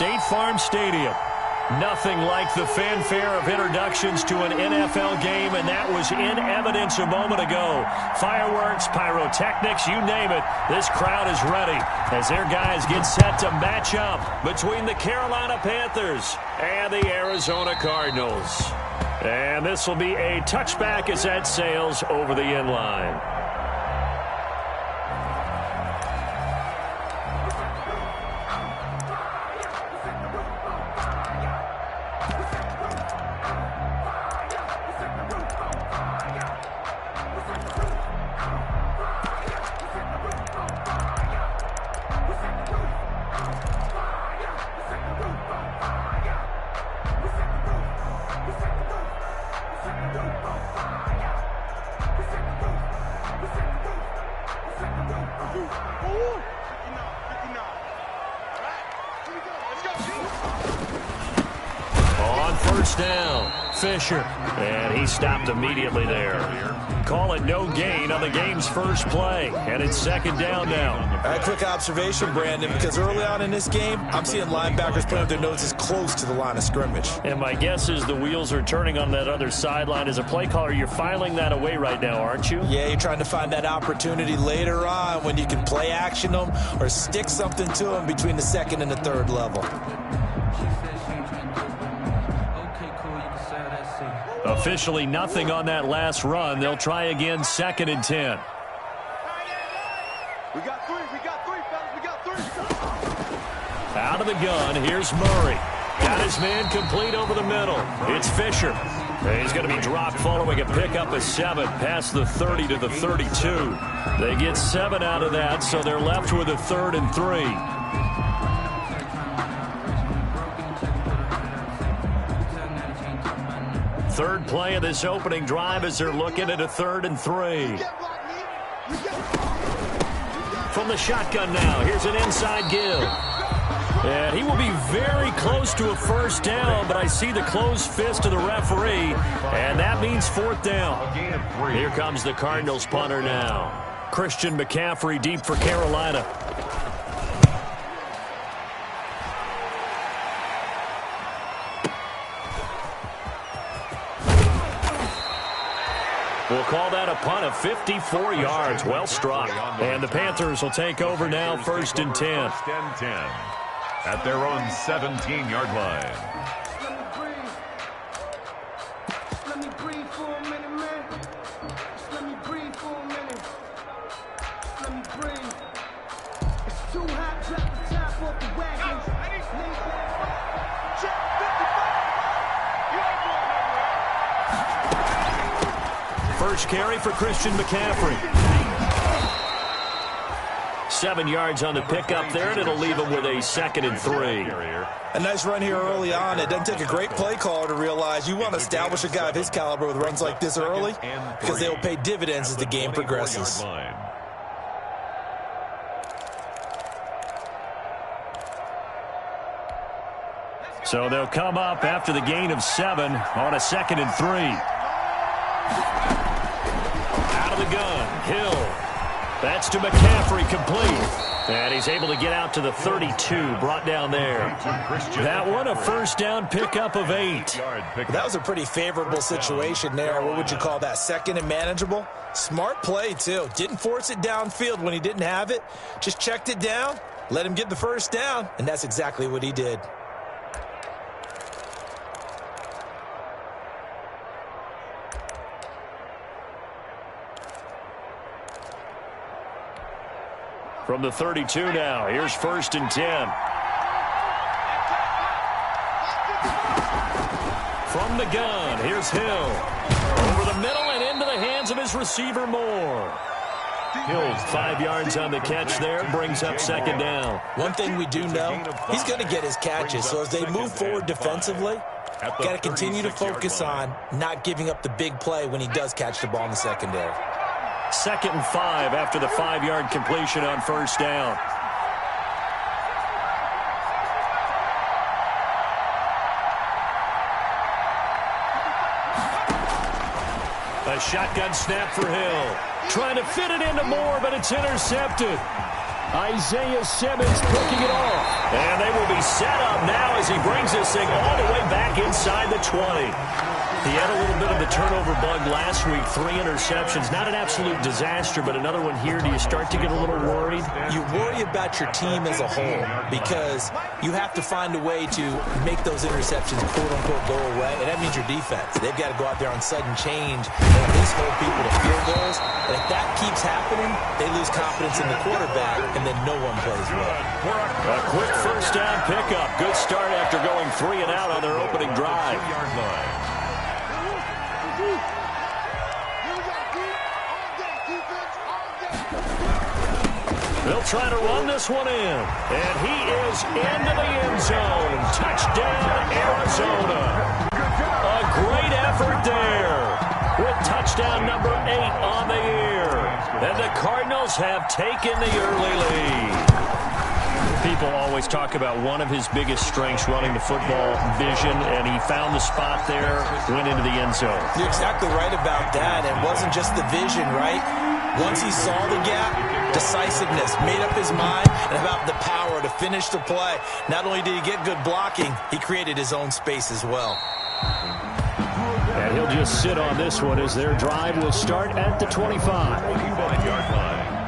State Farm Stadium. Nothing like the fanfare of introductions to an NFL game, and that was in evidence a moment ago. Fireworks, pyrotechnics, you name it. This crowd is ready as their guys get set to match up between the Carolina Panthers and the Arizona Cardinals. And this will be a touchback as that sails over the end line. Fisher, and he stopped immediately there. Call it no gain on the game's first play, and it's second down now. A quick observation, Brandon, because early on in this game, I'm seeing linebackers putting up their noses close to the line of scrimmage. And my guess is the wheels are turning on that other sideline. As a play caller, you're filing that away right now, aren't you? Yeah, you're trying to find that opportunity later on when you can play action them or stick something to them between the second and the third level. Officially nothing on that last run. They'll try again, second and 10. We got three, fellas, we got three. Out of the gun, here's Murray. Got his man complete over the middle. It's Fisher. He's going to be dropped following a pickup of 7 past the 30 to the 32. They get 7 out of that, so they're left with a 3rd and 3. Third play of this opening drive as they're looking at a 3rd and 3. From the shotgun now, here's an inside give. And he will be very close to a first down, but I see the closed fist of the referee, and that means 4th down. Here comes the Cardinals punter now. Christian McCaffrey deep for Carolina. We'll call that a punt of 54 yards. Well struck. And the Panthers will take over now, 1st and 10. 1st and 10 at their own 17-yard line. Let me breathe for a minute, man. Let me breathe for a minute. Let me breathe. It's too hot, drop the top off the wagon. First carry for Christian McCaffrey. 7 yards on the pickup there, and it'll leave him with a 2nd and 3. A nice run here early on. It doesn't take a great play caller to realize you want to establish a guy of his caliber with runs like this early because they will pay dividends as the game progresses. So they'll come up after the gain of 7 on a 2nd and 3. Out of the gun, Hill. That's to McCaffrey, complete. And he's able to get out to the 32, brought down there. That one, a first down pickup of 8. That was a pretty favorable situation there. What would you call that, 2nd and manageable? Smart play, too. Didn't force it downfield when he didn't have it. Just checked it down, let him get the first down, and that's exactly what he did. From the 32 now, here's 1st and 10. From the gun, here's Hill. Over the middle and into the hands of his receiver, Moore. Hill's 5 yards on the catch there, brings up 2nd down. One thing we do know, he's going to get his catches, so as they move forward defensively, got to continue to focus on not giving up the big play when he does catch the ball in the secondary. 2nd and 5 after the 5-yard completion on first down. A shotgun snap for Hill. Trying to fit it into Moore, but it's intercepted. Isaiah Simmons picking it off. And they will be set up now as he brings this thing all the way back inside the 20. He had a little bit of the turnover bug last week, 3 interceptions. Not an absolute disaster, but another one here. Do you start to get a little worried? You worry about your team as a whole because you have to find a way to make those interceptions, quote-unquote, go away, and that means your defense. They've got to go out there on sudden change and at least hold people to field goals. And if that keeps happening, they lose confidence in the quarterback, and then no one plays well. A quick first down pickup. Good start after going 3 and out on their opening drive. They'll try to run this one in. And he is into the end zone. Touchdown, Arizona. A great effort there with touchdown number 8 on the year. And the Cardinals have taken the early lead. People always talk about one of his biggest strengths, running the football, vision, and he found the spot there, went into the end zone. You're exactly right about that. It wasn't just the vision, right? Once he saw the gap, decisiveness, made up his mind, and about the power to finish the play. Not only did he get good blocking, he created his own space as well. And he'll just sit on this one as their drive will start at the 25-yard line.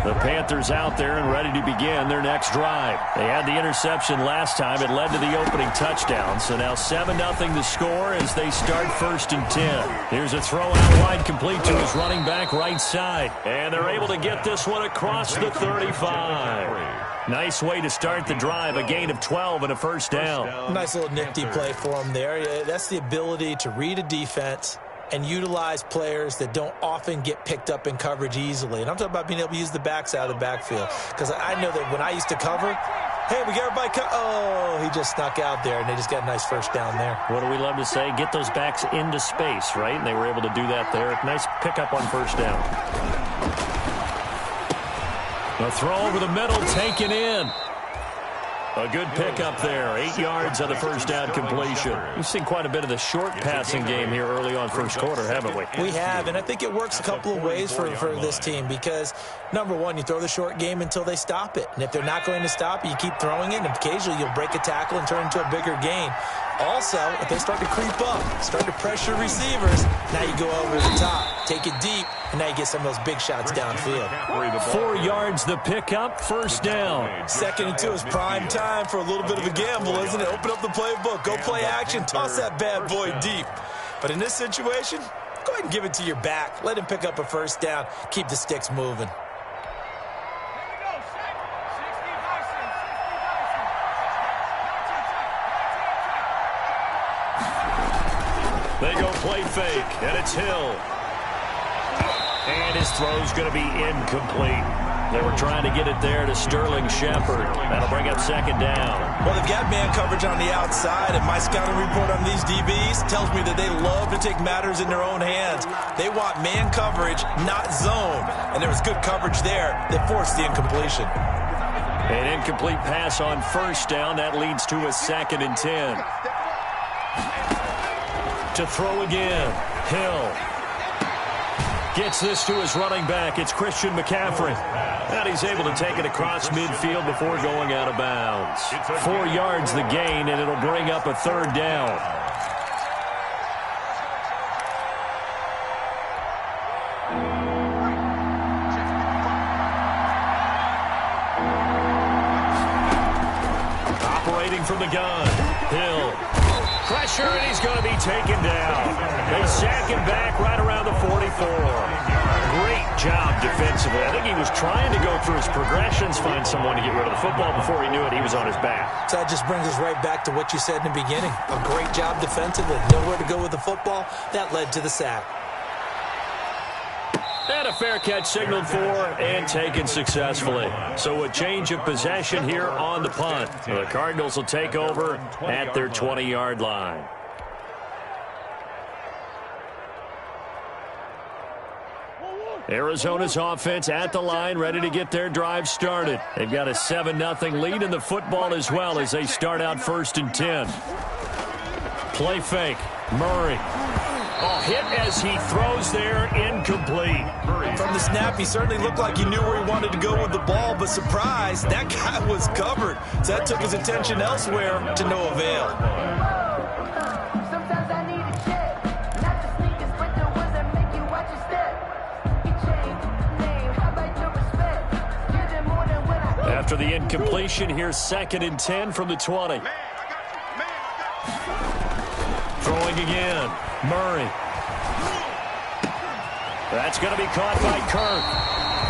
The Panthers out there and ready to begin their next drive. They had the interception last time. It led to the opening touchdown. So now 7-0 the score as they start 1st and 10. Here's a throw out wide complete to his running back right side. And they're able to get this one across the 35. Nice way to start the drive. A gain of 12 and a first down. Nice little nifty play for him there. That's the ability to read a defense and utilize players that don't often get picked up in coverage easily. And I'm talking about being able to use the backs out of the backfield. Because I know that when I used to cover, hey, we got everybody oh, he just snuck out there, and they just got a nice first down there. What do we love to say? Get those backs into space, right? And they were able to do that there. Nice pickup on first down. A throw over the middle, taken in. A good pickup there. 8 yards on the first down completion. We've seen quite a bit of the short passing game here early on first quarter, haven't we? We have, and I think it works a couple of ways for this team because, number one, you throw the short game until they stop it. And if they're not going to stop it, you keep throwing it, and occasionally you'll break a tackle and turn into a bigger gain. Also, if they start to creep up, start to pressure receivers, now you go over the top, take it deep, and now you get some of those big shots downfield. 4 yards the pickup, first down. 2nd and 2 is prime time for a little bit of a gamble, isn't it? Open up the playbook, go play action, toss that bad boy deep. But in this situation, go ahead and give it to your back. Let him pick up a first down. Keep the sticks moving. They go play fake, and it's Hill. And his throw's going to be incomplete. They were trying to get it there to Sterling Shepard. That'll bring up 2nd down. Well, they've got man coverage on the outside, and my scouting report on these DBs tells me that they love to take matters in their own hands. They want man coverage, not zone. And there was good coverage there that forced the incompletion. An incomplete pass on first down. That leads to a 2nd and 10. To throw again. Hill gets this to his running back. It's Christian McCaffrey. And he's able to take it across midfield before going out of bounds. 4 yards the gain, and it'll bring up a 3rd down. Operating from the gun. Hill. Pressure, and he's going to be taken down. They sack him back right around the 44. Great job defensively. I think he was trying to go through his progressions, find someone to get rid of the football. Before he knew it, he was on his back. So that just brings us right back to what you said in the beginning. A great job defensively. Nowhere to go with the football. That led to the sack. And a fair catch signaled for and taken successfully. So a change of possession here on the punt. The Cardinals will take over at their 20-yard line. Arizona's offense at the line, ready to get their drive started. They've got a 7-0 lead in the football as well as they start out 1st and 10. Play fake. Murray. Oh, hit as he throws there, incomplete. From the snap, he certainly looked like he knew where he wanted to go with the ball, but surprise, that guy was covered. So that took his attention elsewhere to no avail. Sometimes I need a check, not the sneakers, but the ones that make you watch your step. You change the name, how about your respect? Give them more than when I... After the incompletion, here's 2nd and 10 from the 20. Throwing again. Murray. That's going to be caught by Kirk.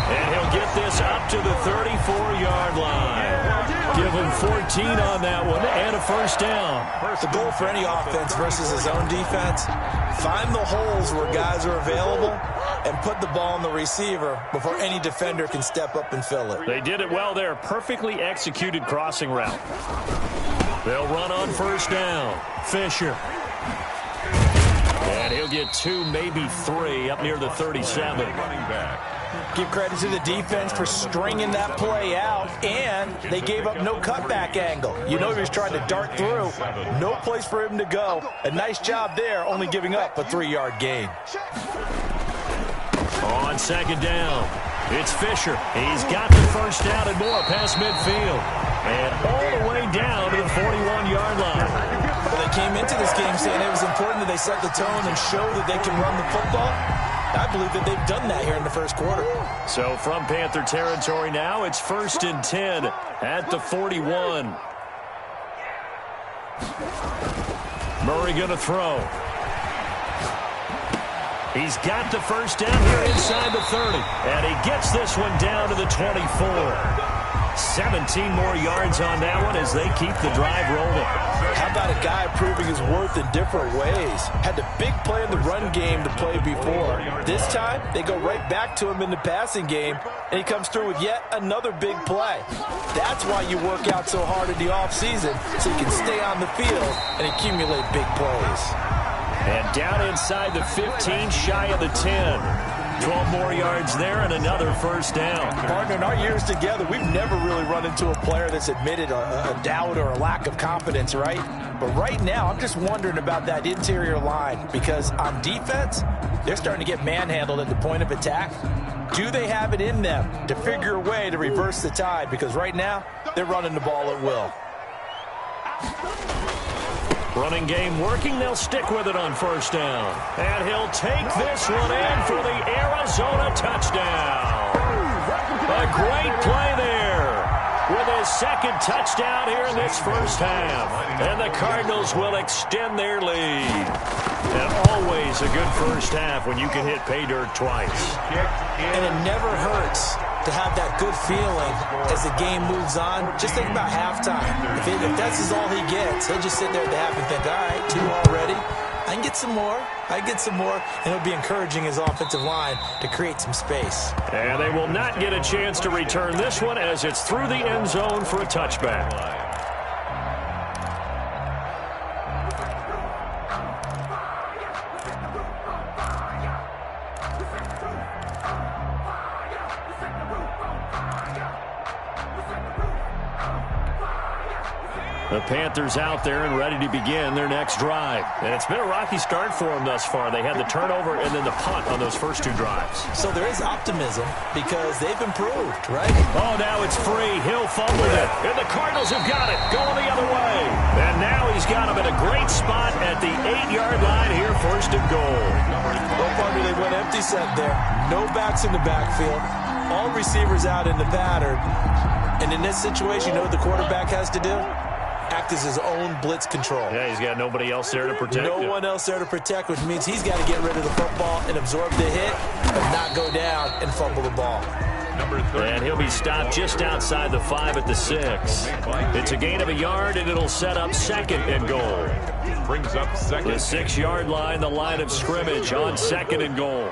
And he'll get this up to the 34-yard line. Give him 14 on that one and a 1st down. The goal for any offense versus his own defense, find the holes where guys are available and put the ball on the receiver before any defender can step up and fill it. They did it well there. Perfectly executed crossing route. They'll run on 1st down. Fisher. And he'll get 2, maybe 3 up near the 37. Give credit to the defense for stringing that play out, and they gave up no cutback angle. You know he was trying to dart through. No place for him to go. A nice job there, only giving up a 3-yard gain. On 2nd down, it's Fisher. He's got the 1st down and more past midfield. And all the way down to the 41-yard line. Well, they came into this game saying it was important that they set the tone and show that they can run the football. I believe that they've done that here in the 1st quarter. So from Panther territory now, it's 1st and 10 at the 41. Murray going to throw. He's got the 1st down here inside the 30. And he gets this one down to the 24. 17 more yards on that one as they keep the drive rolling. How about a guy proving his worth in different ways? Had the big play in the run game to play before. This time, they go right back to him in the passing game, and he comes through with yet another big play. That's why you work out so hard in the offseason, so you can stay on the field and accumulate big plays. And down inside the 15, shy of the 10. 12 more yards there and another 1st down. Partner, in our years together, we've never really run into a player that's admitted a doubt or a lack of confidence, right? But right now, I'm just wondering about that interior line because on defense, they're starting to get manhandled at the point of attack. Do they have it in them to figure a way to reverse the tide? Because right now, they're running the ball at will. Running game working. They'll stick with it on 1st down. And he'll take this one in for the Arizona touchdown. A great play there with his 2nd touchdown here in this 1st half. And the Cardinals will extend their lead. And always a good 1st half when you can hit pay dirt twice. And it never hurts to have that good feeling as the game moves on. Just think about halftime. If that's all he gets, he'll just sit there at the half and think, all right, 2 already. I can get some more. I can get some more. And it'll be encouraging his offensive line to create some space. And they will not get a chance to return this one as it's through the end zone for a touchback. The Panthers out there and ready to begin their next drive. And it's been a rocky start for them thus far. They had the turnover and then the punt on those first 2 drives. So there is optimism because they've improved, right? Oh, now it's free. He'll fumble it. And the Cardinals have got it. Going the other way. And now he's got him in a great spot at the 8-yard line here, 1st and goal. Well, partner, they went empty set there. No backs in the backfield. All receivers out in the pattern. And in this situation, you know what the quarterback has to do? Act as his own blitz control. Yeah, he's got nobody else there to protect him. No one else there to protect, which means he's got to get rid of the football and absorb the hit, but not go down and fumble the ball. And he'll be stopped just outside the 5 at the 6. It's a gain of a yard, and it'll set up 2nd and goal. Brings up 2nd. The 6-yard line, the line of scrimmage on 2nd and goal.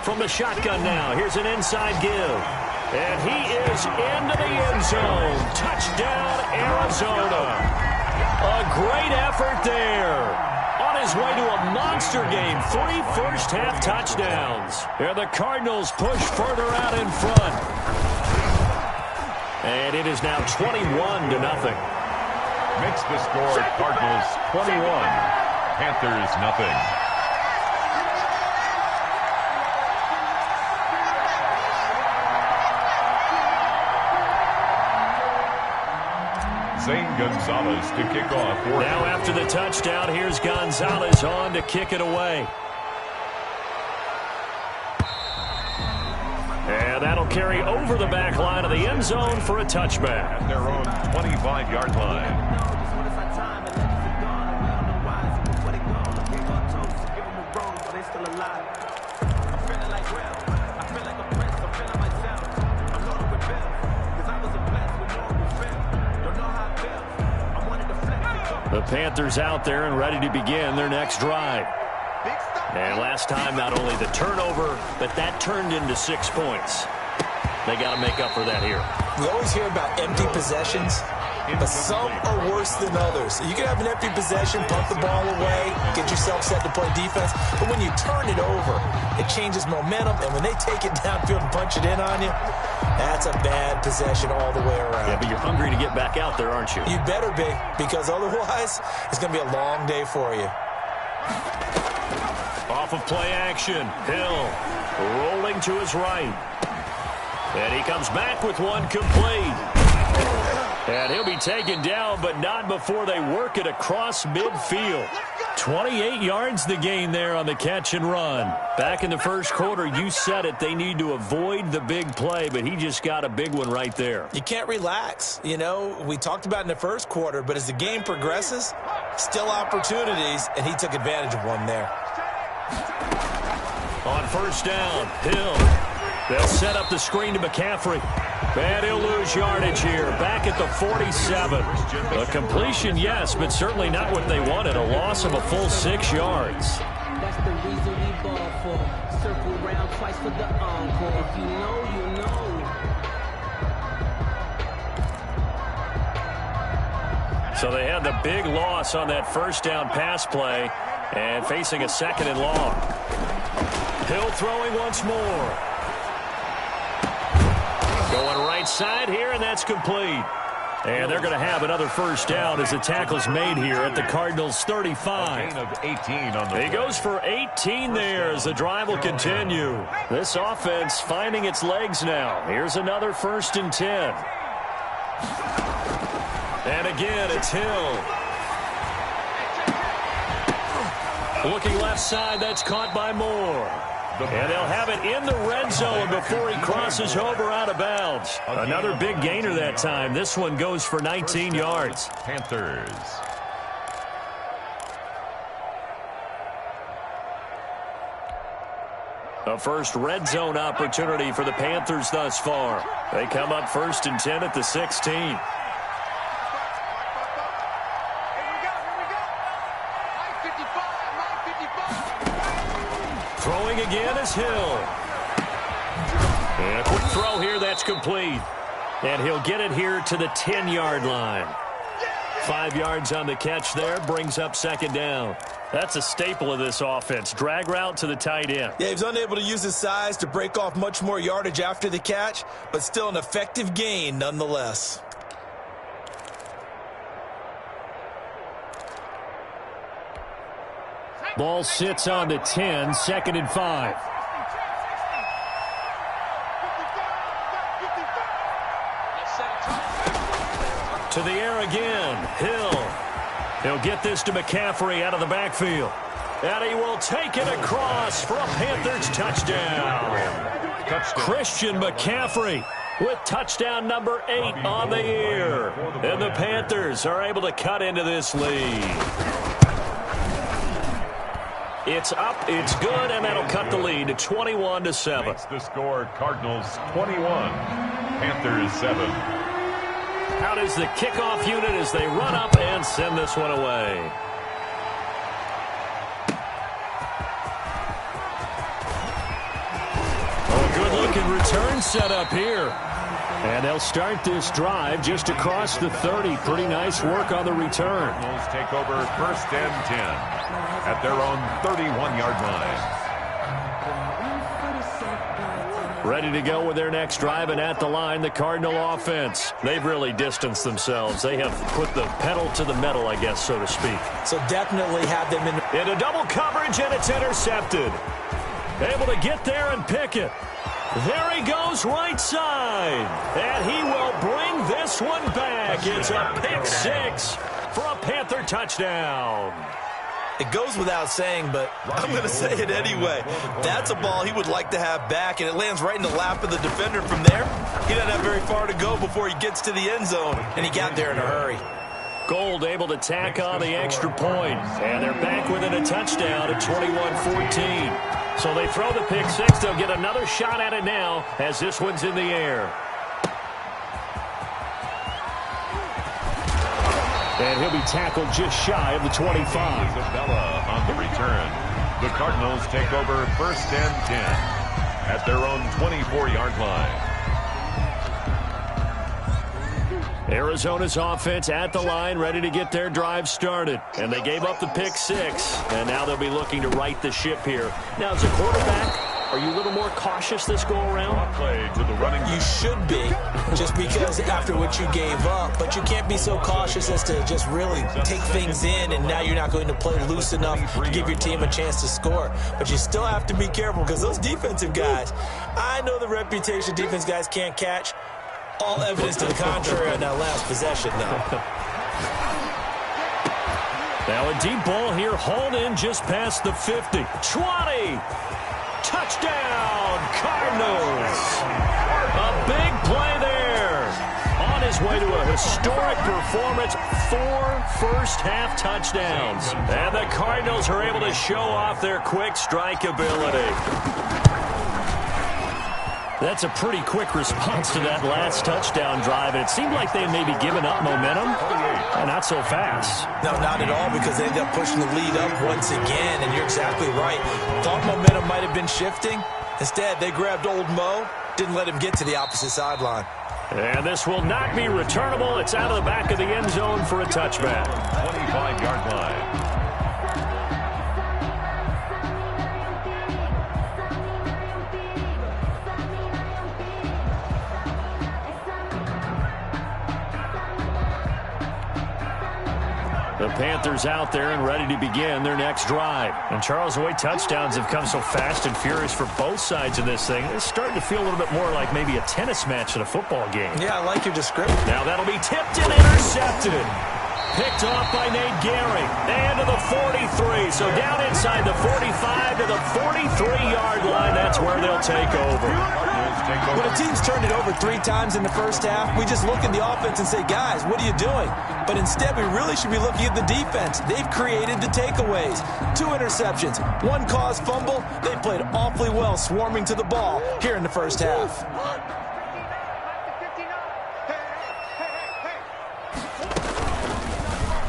From the shotgun now, here's an inside give. And he is into the end zone. Touchdown, Arizona. A great effort there on on his way to a monster game. 3 first-half touchdowns. And the Cardinals push further out in front. And it is now 21-0. Makes the score Cardinals 21, Panthers nothing. Zane Gonzalez to kick off. Now after the touchdown, here's Gonzalez on to kick it away. And that'll carry over the back line of the end zone for a touchback. At their own 25-yard line. The Panthers out there and ready to begin their next drive. And last time, not only the turnover, but that turned into 6 points. They got to make up for that here. We always hear about empty possessions, but some are worse than others. You can have an empty possession, pump the ball away, get yourself set to play defense, but when you turn it over, it changes momentum, and when they take it downfield and punch it in on you, that's a bad possession all the way around. Yeah, but you're hungry to get back out there, aren't you? You better be, because otherwise, it's going to be a long day for you. Off of play action, Hill rolling to his right. And he comes back with one complete. And he'll be taken down, but not before they work it across midfield. 28 yards the gain there on the catch and run. Back in the first quarter, you said it, they need to avoid the big play, but he just got a big one right there. You can't relax. You know, we talked about in the first quarter, but as the game progresses, still opportunities, and he took advantage of one there. On first down, Hill. They'll set up the screen to McCaffrey. And he'll lose yardage here. Back at the 47. A completion, yes, but certainly not what they wanted. A loss of a full 6 yards. That's the reason we ball for. Circle round twice for the encore. If you know, you know. So they had the big loss on that first down pass play and facing a second and long. Hill throwing once more. Going right side here, and that's complete. And they're going to have another first down as the tackle's made here at the Cardinals' 35. A gain of 18 on the He goes for 18 there as the drive will continue. This offense finding its legs now. Here's another 1st and 10. And again, it's Hill. Looking left side, that's caught by Moore. And they'll have it in the red zone before he crosses over out of bounds. Another big gainer that time. This one goes for 19 yards. Panthers. A first red zone opportunity for the Panthers thus far. They come up 1st and 10 at the 16. Throwing again is Hill. And a quick throw here, that's complete. And he'll get it here to the 10-yard line. 5 yards on the catch there, brings up 2nd down. That's a staple of this offense. Drag route to the tight end. Yeah, he was unable to use his size to break off much more yardage after the catch, but still an effective gain nonetheless. Ball sits on the 10, 2nd and 5. To the air again, Hill. He'll get this to McCaffrey out of the backfield. And he will take it across for a Panthers touchdown. Christian McCaffrey with touchdown number 8 on the year. And the Panthers are able to cut into this lead. It's up, it's good, and that'll cut the lead to 21-7. Makes the score Cardinals 21, Panthers 7. Out is the kickoff unit as they run up and send this one away. A good-looking return set up here. And they'll start this drive just across the 30. Pretty nice work on the return. Cardinals take over 1st and 10 at their own 31-yard line. Ready to go with their next drive, and at the line, the Cardinal offense. They've really distanced themselves. They have put the pedal to the metal, I guess, so to speak. So definitely have them in a double coverage, and it's intercepted. Able to get there and pick it. There he goes right side. And he will bring this one back. It's a pick six for a Panther touchdown. It goes without saying, but I'm going to say it anyway. That's a ball he would like to have back, and it lands right in the lap of the defender. From there, he doesn't have very far to go before he gets to the end zone, and he got there in a hurry. Gold able to tack on the extra point, and they're back within a touchdown at 21-14. So they throw the pick six. They'll get another shot at it now as this one's in the air. And he'll be tackled just shy of the 25. Isabella on the return. The Cardinals take over 1st and 10 at their own 24-yard line. Arizona's offense at the line, ready to get their drive started. And they gave up the pick six, and now they'll be looking to right the ship here. Now, as a quarterback, are you a little more cautious this go-around? Play to the running. You should be, just because after what you gave up. But you can't be so cautious as to just really take things in, and now you're not going to play loose enough to give your team a chance to score. But you still have to be careful, because those defensive guys, I know the reputation defense guys can't catch. All evidence to the contrary on that last possession, though. Now a deep ball here, hauled in just past the 50. 20! Touchdown, Cardinals! A big play there. On his way to a historic performance, 4 first-half touchdowns. And the Cardinals are able to show off their quick strike ability. That's a pretty quick response to that last touchdown drive, and it seemed like they may be giving up momentum. Not so fast. No, not at all, because they ended up pushing the lead up once again, and you're exactly right. Thought momentum might have been shifting. Instead, they grabbed old Mo, didn't let him get to the opposite sideline. And this will not be returnable. It's out of the back of the end zone for a touchback. 25-yard line. The Panthers out there and ready to begin their next drive. And Charles, the way touchdowns have come so fast and furious for both sides in this thing, it's starting to feel a little bit more like maybe a tennis match in a football game. Yeah, I like your description. Now that'll be tipped and intercepted. Picked off by Nate Gehring. And to the 43. So down inside the 45 to the 43-yard line. That's where they'll take over. When a team's turned it over 3 times in the first half, we just look at the offense and say, guys, what are you doing? But instead, we really should be looking at the defense. They've created the takeaways. 2 interceptions, 1 caused fumble. They played awfully well swarming to the ball here in the first half.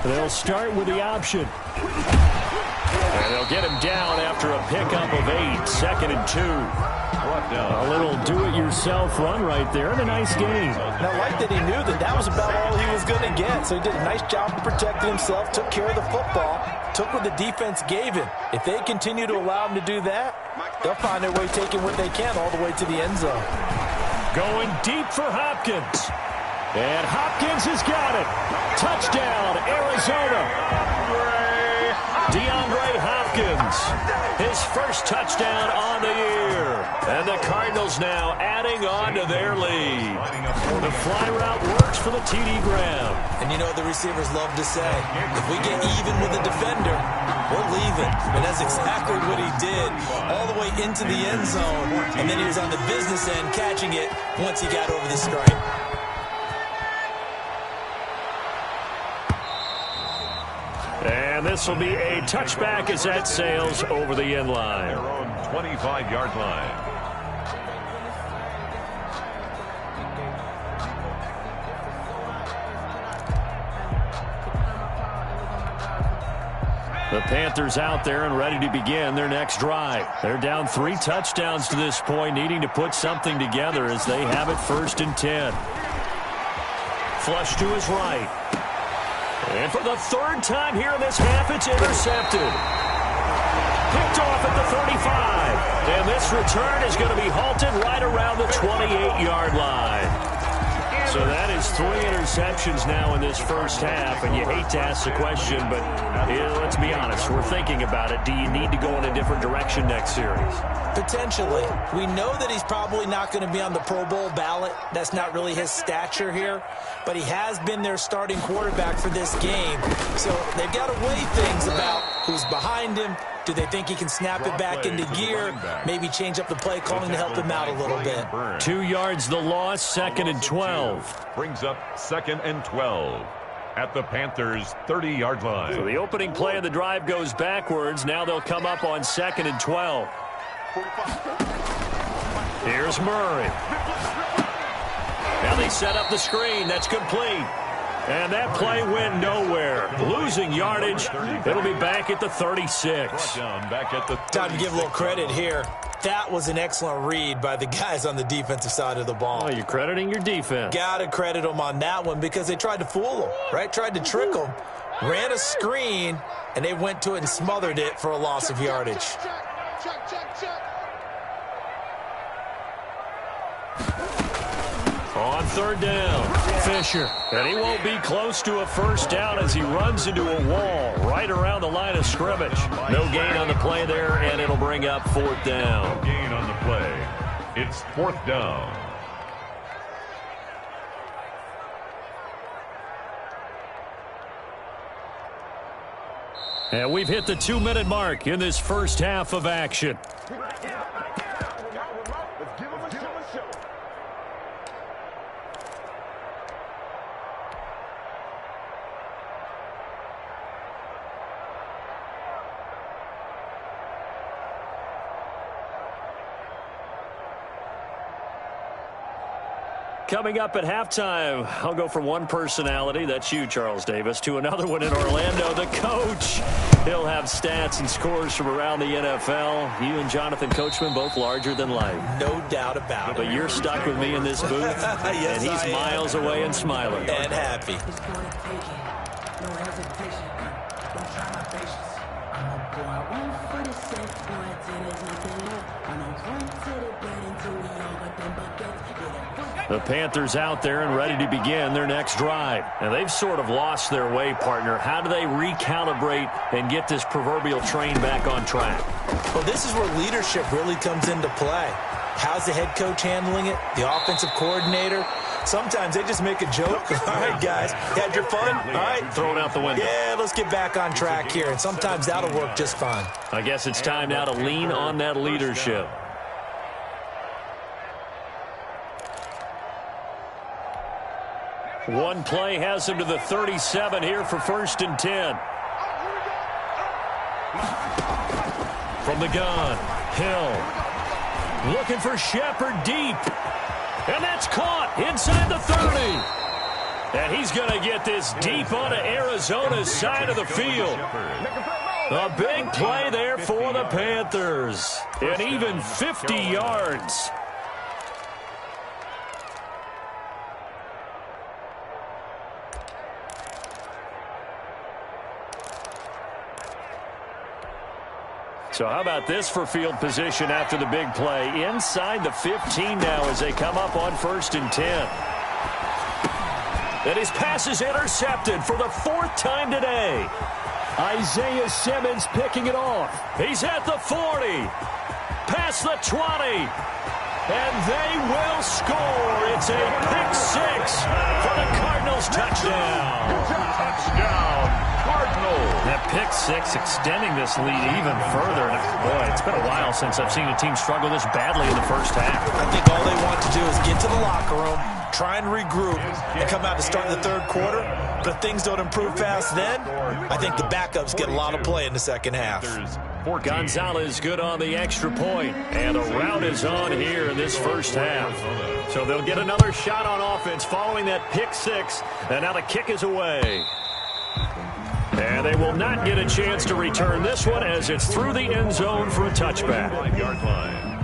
They'll start with the option. And they'll get him down after a pickup of 8, 2nd and 2. A little do-it-yourself run right there, and a nice game. And I like that he knew that was about all he was going to get. So he did a nice job of protecting himself, took care of the football, took what the defense gave him. If they continue to allow him to do that, they'll find their way taking what they can all the way to the end zone. Going deep for Hopkins. And Hopkins has got it. Touchdown, Arizona. DeAndre Hopkins, his first touchdown on the year. And the Cardinals now adding on to their lead. The fly route works for the TD Graham. And you know what the receivers love to say? If we get even with the defender, we're leaving. And that's exactly what he did, all the way into the end zone. And then he was on the business end catching it once he got over the stripe. And this will be a touchback as that sails over the end line. Their own 25-yard line. The Panthers out there and ready to begin their next drive. They're down 3 touchdowns to this point, needing to put something together as they have it 1st and 10. Flush to his right. And for the 3rd time here in this half, it's intercepted. Picked off at the 35. And this return is going to be halted right around the 28-yard line. So that is 3 interceptions now in this first half, and you hate to ask the question, but let's be honest, we're thinking about it. Do you need to go in a different direction next series? Potentially. We know that he's probably not going to be on the Pro Bowl ballot. That's not really his stature here, but he has been their starting quarterback for this game. So they've got to weigh things about who's behind him. Do they think he can snap it back into gear? Maybe change up the play calling to help him out a little bit. 2 yards the loss, 2nd and 12. Brings up 2nd and 12 at the Panthers' 30-yard line. So the opening play of the drive goes backwards. Now they'll come up on 2nd and 12. Here's Murray. Now they set up the screen. That's complete. And that play went nowhere. Losing yardage. It'll be back at the 36. Time to give a little credit here. That was an excellent read by the guys on the defensive side of the ball. Oh, you're crediting your defense. Got to credit them on that one because they tried to fool them, right? Tried to trick them. Ran a screen, and they went to it and smothered it for a loss of yardage. On 3rd down, Fisher. And he won't be close to a 1st down as he runs into a wall right around the line of scrimmage. No gain on the play there, and it'll bring up 4th down. No gain on the play. It's 4th down. And we've hit the 2-minute mark in this first half of action. Coming up at halftime, I'll go from one personality, that's you, Charles Davis, to another one in Orlando, the coach. He'll have stats and scores from around the NFL. You and Jonathan Coachman, both larger than life. No doubt about it. But you're stuck with me in this booth, yes, and he's miles away and smiling. And happy. The Panthers out there and ready to begin their next drive. And they've sort of lost their way, partner. How do they recalibrate and get this proverbial train back on track? Well, this is where leadership really comes into play. How's the head coach handling it? The offensive coordinator? Sometimes they just make a joke. All right, guys, you had your fun? All right. Throw it out the window. Yeah, let's get back on track here. And sometimes that'll work just fine. I guess it's time now to lean on that leadership. One play has him to the 37 here for 1st and 10. From the gun, Hill. Looking for Shepard deep. And that's caught inside the 30. And he's going to get this deep onto Arizona's side of the field. A big play there for the Panthers. And even 50 yards. So how about this for field position after the big play? Inside the 15 now as they come up on 1st and 10. And his pass is intercepted for the 4th time today. Isaiah Simmons picking it off. He's at the 40. Past the 20. And they will score. It's a pick 6 for the Cardinals touchdown. Touchdown. Cardinals. That pick 6 extending this lead even further. Boy, it's been a while since I've seen a team struggle this badly in the first half. I think all they want to do is get to the locker room, try and regroup, and come out to start the 3rd quarter. But if things don't improve fast then, I think the backups get a lot of play in the second half. Gonzalez good on the extra point. And a rout is on here in this first half. So they'll get another shot on offense following that pick 6. And now the kick is away. And And they will not get a chance to return this one as it's through the end zone for a touchback. 5-yard line.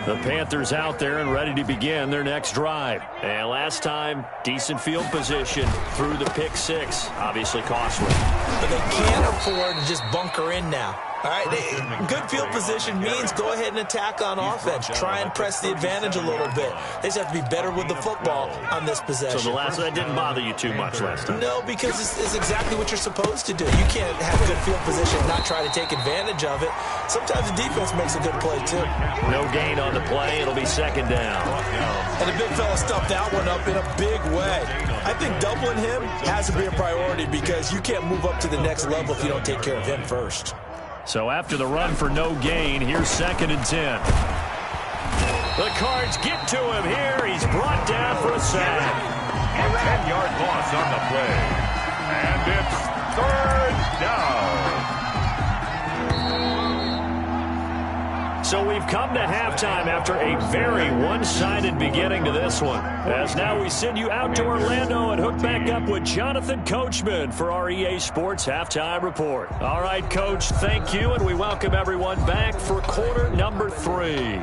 The Panthers out there and ready to begin their next drive. And last time, decent field position through the pick six. Obviously costly. But they can't afford to just bunker in now. All right, good field position means go ahead and attack on offense. Try and press the advantage a little bit. They just have to be better with the football on this possession. So that didn't bother you too much last time? No, because it's exactly what you're supposed to do. You can't have good field position and not try to take advantage of it. Sometimes the defense makes a good play, too. No gain on the play. It'll be second down. And the big fella stuffed that one up in a big way. I think doubling him has to be a priority because you can't move up to the next level if you don't take care of him first. So after the run for no gain, here's 2nd and 10. The Cards get to him here. He's brought down for a sack. A 10-yard loss on the play. And it's 3rd down. So we've come to halftime after a very one-sided beginning to this one. As now we send you out to Orlando and hook back up with Jonathan Coachman for our EA Sports Halftime Report. All right, Coach, thank you, and we welcome everyone back for quarter number 3. Zane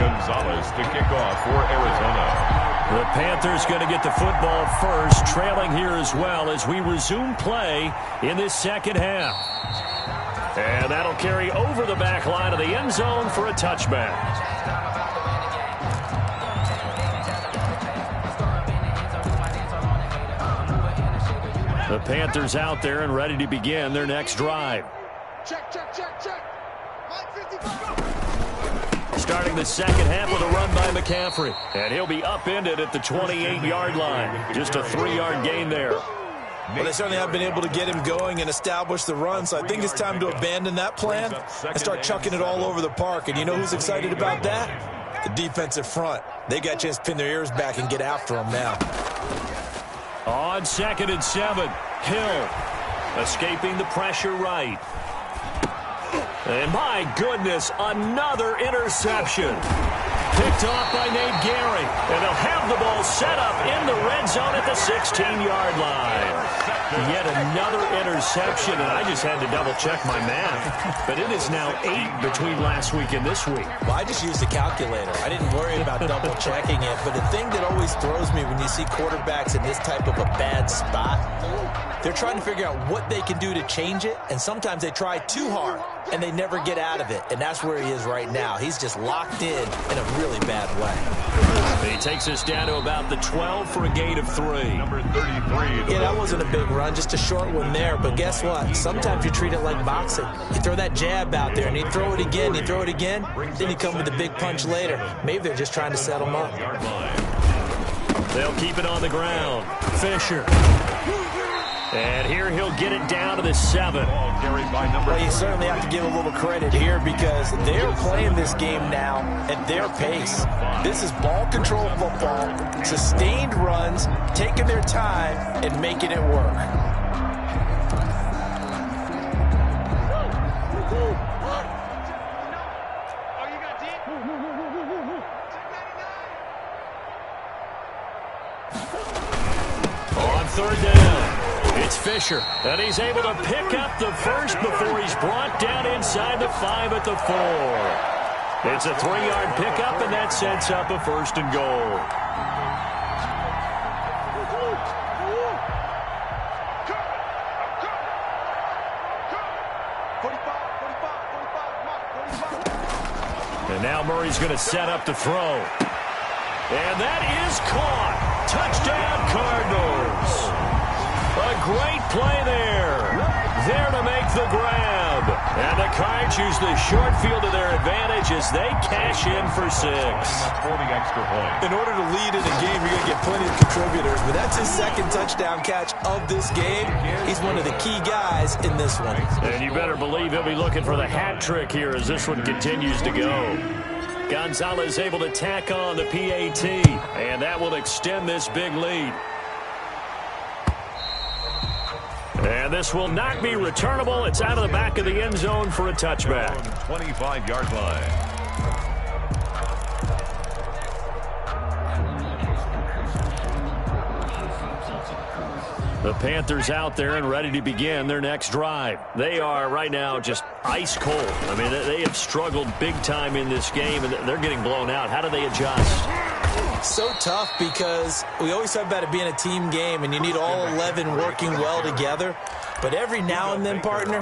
Gonzalez to kick off for Arizona. The Panthers going to get the football first, trailing here as well as we resume play in this second half. And that'll carry over the back line of the end zone for a touchback. The Panthers out there and ready to begin their next drive. Check. Starting the second half with a run by McCaffrey. And he'll be upended at the 28-yard line. Just a 3-yard gain there. Well, they certainly have been able to get him going and establish the run, so I think it's time to abandon that plan and start chucking it all over the park. And you know who's excited about that? The defensive front. They got a chance to pin their ears back and get after him now. On 2nd and 7, Hill escaping the pressure right. And my goodness, another interception. Picked off by Nate Gehring. And they'll have the ball set up in the red zone at the 16-yard line. Yet another interception, and I just had to double-check my math. But it is now 8 between last week and this week. Well, I just used a calculator. I didn't worry about double-checking it. But the thing that always throws me when you see quarterbacks in this type of a bad spot, they're trying to figure out what they can do to change it, and sometimes they try too hard, and they never get out of it. And that's where he is right now. He's just locked in a really bad way. He takes us down to about the 12 for a gain of 3. Number 33. Yeah, that wasn't a big run, just a short one there. But guess what? Sometimes you treat it like boxing. You throw that jab out there, and you throw it again, then you come with a big punch later. Maybe they're just trying to set him up. They'll keep it on the ground. Fisher. And here he'll get it down to the 7. Well, you certainly have to give a little credit here because they're playing this game now at their pace. This is ball control football, sustained runs, taking their time, and making it work. On 3rd down. It's Fisher, and he's able to pick up the first before he's brought down inside the 5 at the 4. It's a 3-yard pickup, and that sets up a 1st and goal. And now Murray's going to set up to throw. And that is caught. Touchdown, Cardinals. A great play there. There to make the grab. And the Cards use the short field to their advantage as they cash in for 6. For the extra point. In order to lead in a game, you're going to get plenty of contributors. But that's his 2nd touchdown catch of this game. He's one of the key guys in this one. And you better believe he'll be looking for the hat trick here as this one continues to go. Gonzalez able to tack on the PAT. And that will extend this big lead. And this will not be returnable. It's out of the back of the end zone for a touchback. 25-yard line. The Panthers out there and ready to begin their next drive. They are right now just ice cold. I mean, they have struggled big time in this game, and they're getting blown out. How do they adjust? So tough because we always talk about it being a team game, and you need all 11 working well together. But every now and then, partner,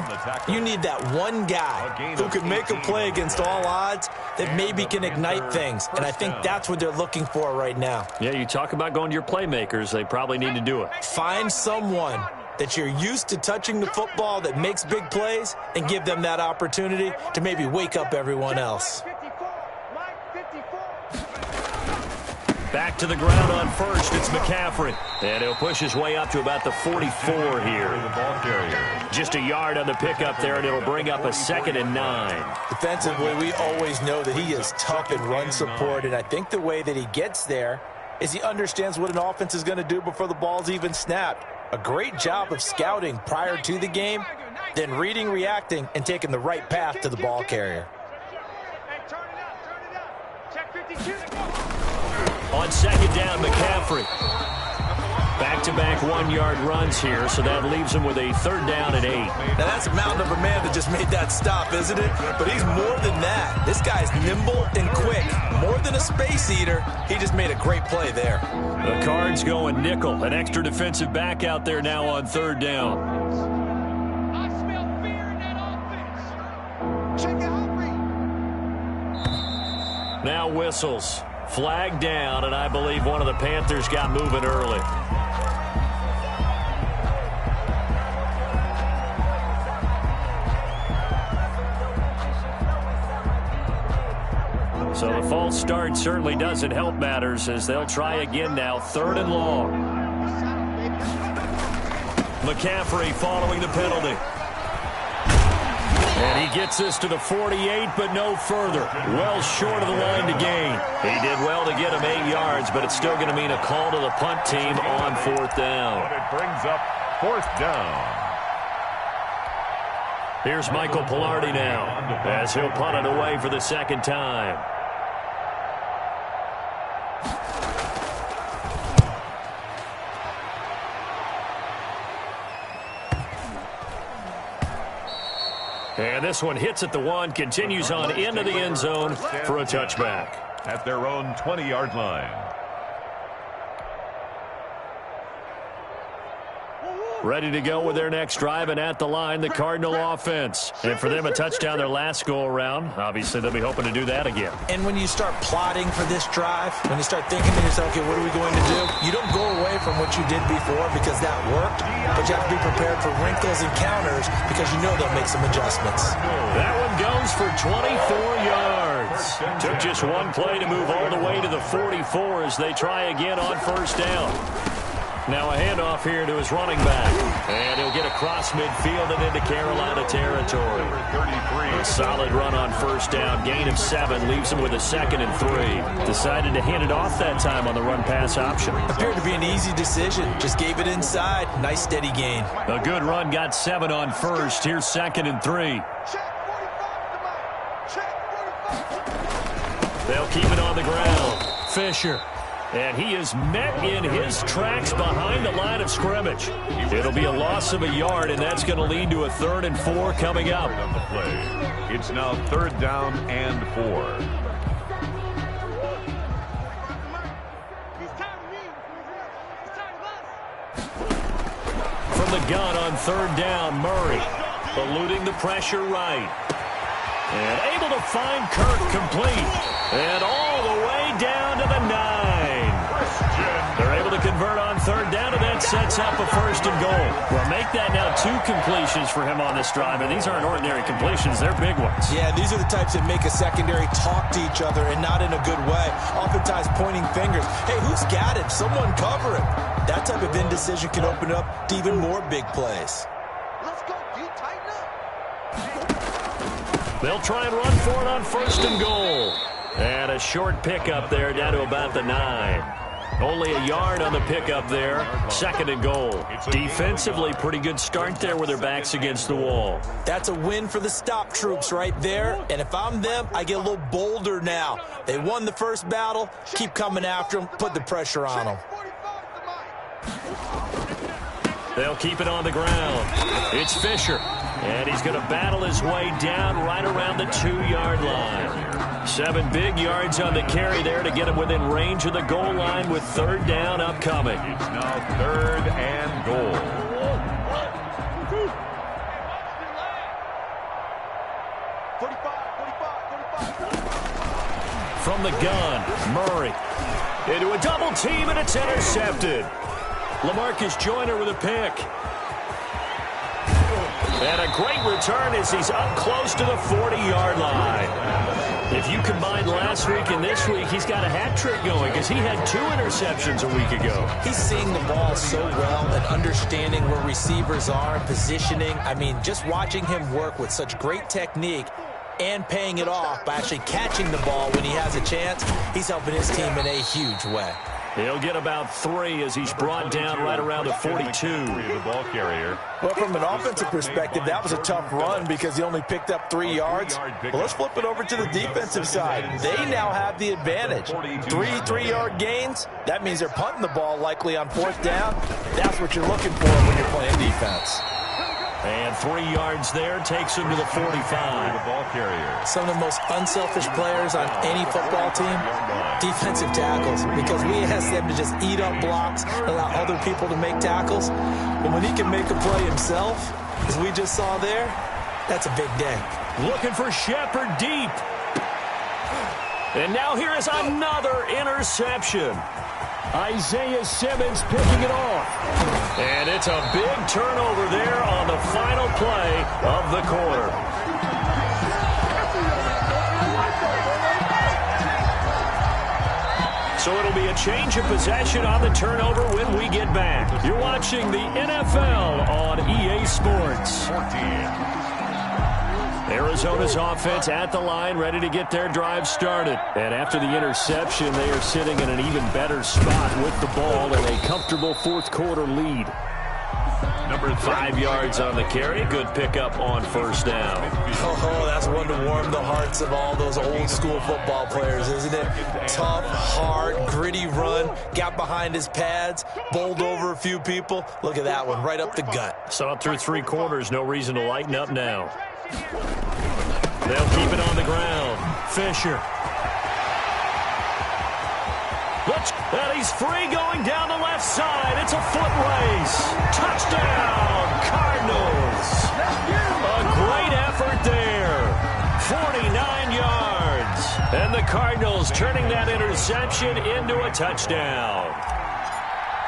you need that one guy who can make a play against all odds that maybe can ignite things. And I think that's what they're looking for right now. Yeah, you talk about going to your playmakers. They probably need to do it. Find someone that you're used to touching the football that makes big plays and give them that opportunity to maybe wake up everyone else. Back to the ground on first. It's McCaffrey. And he'll push his way up to about the 44 here. Just a yard on the pickup there, and it'll bring up a 2nd and 9. Defensively, we always know that he is tough in run support, and I think the way that he gets there is he understands what an offense is going to do before the ball's even snapped. A great job of scouting prior to the game, then reading, reacting, and taking the right path to the ball carrier. On 2nd down, McCaffrey. Back-to-back 1-yard runs here, so that leaves him with a 3rd down and 8. Now, that's a mountain of a man that just made that stop, isn't it? But he's more than that. This guy's nimble and quick. More than a space eater, he just made a great play there. The Cards going nickel. An extra defensive back out there now on 3rd down. I smell fear in that offense. Check it out, Reed. Now whistles. Flag down, and I believe one of the Panthers got moving early. So the false start certainly doesn't help matters as they'll try again now, 3rd and long. McCaffrey following the penalty. And he gets this to the 48, but no further. Well short of the line to gain. He did well to get him 8 yards, but it's still going to mean a call to the punt team on 4th down. But it brings up 4th down. Here's Michael Pilardi now as he'll punt it away for the 2nd time. And this one hits at the 1, continues on into the end zone for a touchback. At their own 20-yard line. Ready to go with their next drive, and at the line, the Cardinal offense. And for them, a touchdown their last go-around. Obviously, they'll be hoping to do that again. And when you start plotting for this drive, when you start thinking to yourself, okay, what are we going to do? You don't go away from what you did before because that worked, but you have to be prepared for wrinkles and counters because you know they'll make some adjustments. That one goes for 24 yards. Took just one play to move all the way to the 44 as they try again on 1st down. Now a handoff here to his running back. And he'll get across midfield and into Carolina territory. A solid run on 1st down. Gain of 7 leaves him with a 2nd and 3. Decided to hand it off that time on the run-pass option. Appeared to be an easy decision. Just gave it inside. Nice steady gain. A good run, got 7 on 1st. Here's 2nd and 3. They'll keep it on the ground. Fisher. And he is met in his tracks behind the line of scrimmage. It'll be a loss of a yard, and that's going to lead to a 3rd and 4 coming up. On the play. It's now 3rd down and 4. From the gun on 3rd down, Murray eluding the pressure right. And able to find Kirk complete. And all the way down to the 9. They're able to convert on 3rd down, and that sets up a 1st and goal. Well, make that now 2 completions for him on this drive, and these aren't ordinary completions. They're big ones. Yeah, these are the types that make a secondary talk to each other and not in a good way. Oftentimes pointing fingers. Hey, who's got it? Someone cover him. That type of indecision can open up to even more big plays. Let's go, D. Tighten up. They'll try and run for it on 1st and goal. And a short pickup there down to about the 9. Only a yard on the pickup there. 2nd and goal. Defensively, pretty good start there with their backs against the wall. That's a win for the stop troops right there. And if I'm them, I get a little bolder now. They won the first battle. Keep coming after them. Put the pressure on them. They'll keep it on the ground. It's Fisher. And he's going to battle his way down right around the 2-yard line. 7 big yards on the carry there to get him within range of the goal line with 3rd down upcoming. It's now 3rd and goal. From the gun, Murray. Into a double team, and it's intercepted. LaMarcus Joyner with a pick. And a great return as he's up close to the 40-yard line. If you combine last week and this week, he's got a hat trick going because he had 2 interceptions a week ago. He's seeing the ball so well and understanding where receivers are and positioning. I mean, just watching him work with such great technique and paying it off by actually catching the ball when he has a chance, he's helping his team in a huge way. He'll get about 3 as he's brought down right around the 42. The ball carrier. Well, from an offensive perspective, that was a tough run because he only picked up 3 yards. Well, let's flip it over to the defensive side. They now have the advantage. 3 3-yard gains. That means they're punting the ball likely on 4th down. That's what you're looking for when you're playing defense. And 3 yards there takes him to the 45. The ball carrier. Some of the most unselfish players on any football team, defensive tackles, because we ask them to just eat up blocks, allow other people to make tackles. But when he can make a play himself, as we just saw there, that's a big day. Looking for Shepard deep. And now here is another interception. Isaiah Simmons picking it off. And it's a big turnover there on the final play of the quarter. So it'll be a change of possession on the turnover when we get back. You're watching the NFL on EA Sports. 14. Arizona's offense at the line, ready to get their drive started. And after the interception, they are sitting in an even better spot with the ball in a comfortable 4th quarter lead. Number 5 yards on the carry. Good pickup on 1st down. Oh, that's one to warm the hearts of all those old school football players, isn't it? Tough, hard, gritty run. Got behind his pads, bowled over a few people. Look at that one, right up the gut. Saw it through 3 quarters. No reason to lighten up now. They'll keep it on the ground. Fisher. And he's free going down the left side. It's a foot race. Touchdown, Cardinals. A great effort there. 49 yards. And the Cardinals turning that interception into a touchdown.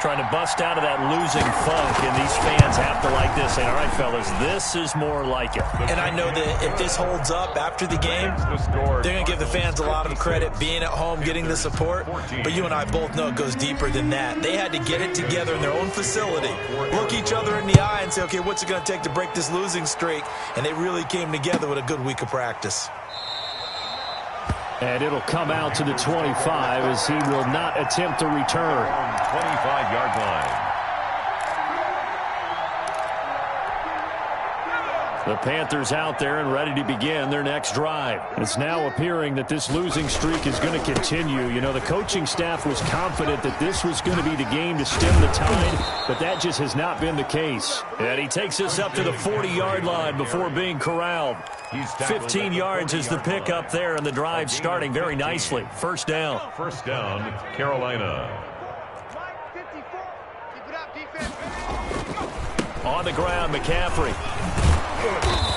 Trying to bust out of that losing funk, and these fans have to like this. Saying, all right, fellas, this is more like it. And I know that if this holds up after the game, they're going to give the fans a lot of credit being at home, getting the support. But you and I both know it goes deeper than that. They had to get it together in their own facility, look each other in the eye and say, okay, what's it going to take to break this losing streak? And they really came together with a good week of practice. And it'll come out to the 25 as he will not attempt to return. 25-yard line. The Panthers out there and ready to begin their next drive. It's now appearing that this losing streak is going to continue. You know, the coaching staff was confident that this was going to be the game to stem the tide, but that just has not been the case. And he takes us up to the 40-yard line before being corralled. 15 yards is the pickup there, and the drive starting very nicely. 1st down. 1st down, Carolina. On the ground, McCaffrey.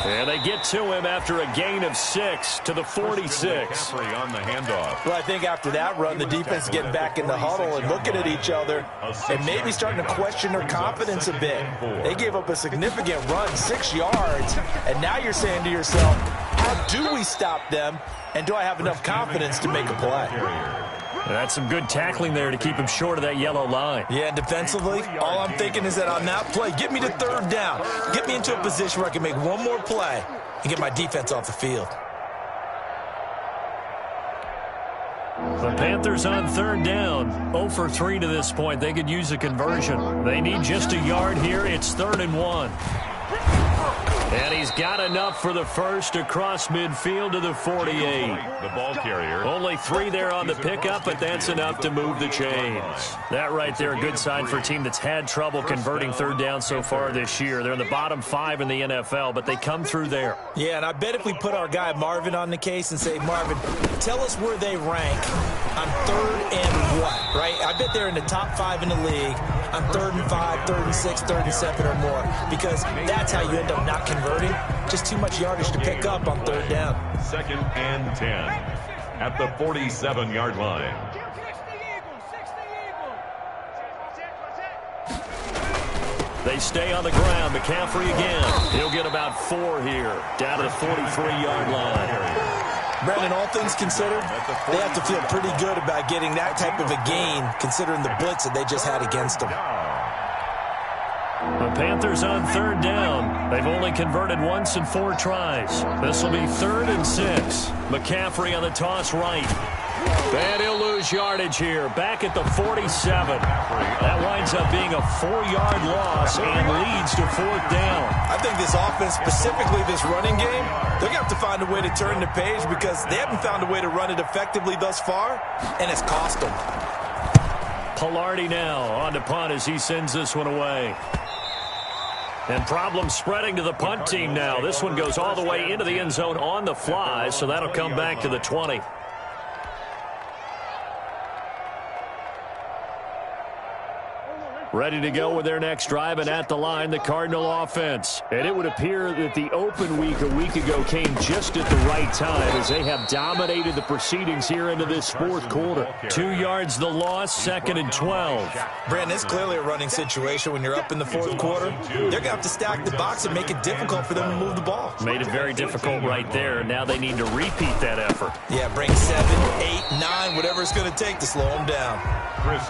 And they get to him after a gain of 6 to the 46. McCaffrey on the handoff. Well, I think after that run, the defense getting back in the huddle and looking at each other and maybe starting to question their confidence a bit. They gave up a significant run, 6 yards, and now you're saying to yourself, how do we stop them, and do I have enough confidence to make a play? That's some good tackling there to keep him short of that yellow line. Yeah, and defensively, all I'm thinking is that on that play, get me to 3rd down. Get me into a position where I can make one more play and get my defense off the field. The Panthers on 3rd down, 0 for 3 to this point. They could use a conversion. They need just a yard here. It's 3rd and 1. And he's got enough for the first across midfield to the 48. The ball carrier. Only 3 there on the pickup, but that's enough to move the chains. That right there, a good sign for a team that's had trouble converting third down so far this year. They're in the bottom 5 in the NFL, but they come through there. Yeah, and I bet if we put our guy Marvin on the case and say, Marvin, tell us where they rank on third and what, right? I bet they're in the top 5 in the league on 3rd and 5, 3rd and 6, 3rd and 7 or more, because that's how you end up not converting. Just too much yardage to pick up on third down. 2nd and 10 at the 47-yard line. They stay on the ground. McCaffrey again. He'll get about 4 here, down to the 43-yard line. Brandon, all things considered, they have to feel pretty good about getting that type of a gain, considering the blitz that they just had against them. The Panthers on 3rd down. They've only converted once in 4 tries. This will be 3rd and 6. McCaffrey on the toss right. And he'll lose yardage here. Back at the 47. That winds up being a 4-yard loss and leads to 4th down. I think this offense, specifically this running game, they're going to have to find a way to turn the page because they haven't found a way to run it effectively thus far, and it's cost them. Pilardi now on to punt as he sends this one away. And problems spreading to the punt team now. This one goes all the way into the end zone on the fly, so that'll come back to the 20. Ready to go with their next drive, and at the line, the Cardinal offense. And it would appear that the open week a week ago came just at the right time as they have dominated the proceedings here into this 4th quarter. 2 yards the loss, 2nd and 12. Brandon, it's clearly a running situation when you're up in the 4th quarter. They're going to have to stack the box and make it difficult for them to move the ball. Made it very difficult right there. Now they need to repeat that effort. Yeah, bring 7, 8, 9, whatever it's going to take to slow them down.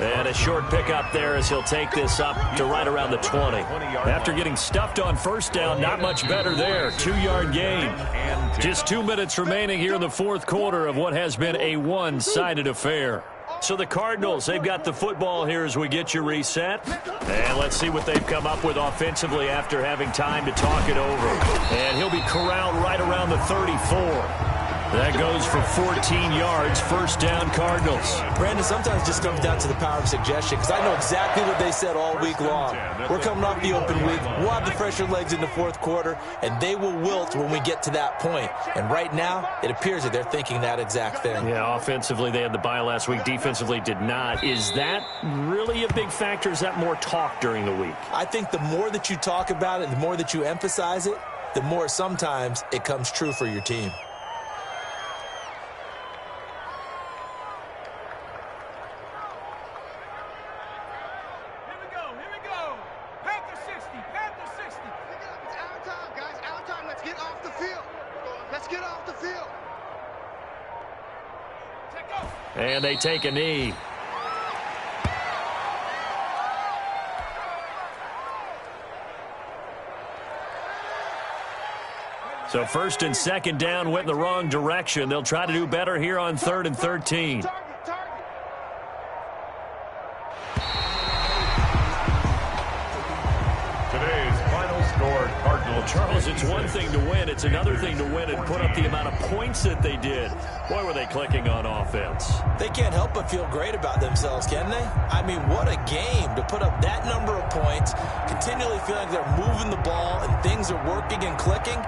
And a short pickup there as he'll take this up to right around the 20. After getting stuffed on 1st down, not much better there. 2-yard gain. Just 2 minutes remaining here in the 4th quarter of what has been a one-sided affair. So the Cardinals, they've got the football here as we get you reset. And let's see what they've come up with offensively after having time to talk it over. And he'll be corralled right around the 34. That goes for 14 yards, 1st down Cardinals. Brandon, sometimes it just comes down to the power of suggestion because I know exactly what they said all week long. We're coming off the open week. We'll have the fresher legs in the 4th quarter, and they will wilt when we get to that point. And right now, it appears that they're thinking that exact thing. Yeah, offensively, they had the bye last week. Defensively, did not. Is that really a big factor? Is that more talk during the week? I think the more that you talk about it, the more that you emphasize it, the more sometimes it comes true for your team. And they take a knee. So 1st and 2nd down went in the wrong direction. They'll try to do better here on 3rd and 13. Today's final score, Cardinals. Charles, it's one thing to win. It's another thing to win and put up the amount of points that they did. Boy, were they clicking on offense. They can't help but feel great about themselves, can they? I mean, what a game to put up that number of points, continually feeling like they're moving the ball and things are working and clicking.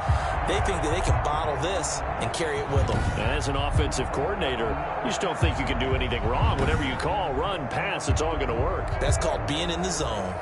They think that they can bottle this and carry it with them. And as an offensive coordinator, you just don't think you can do anything wrong. Whatever you call, run, pass, it's all going to work. That's called being in the zone.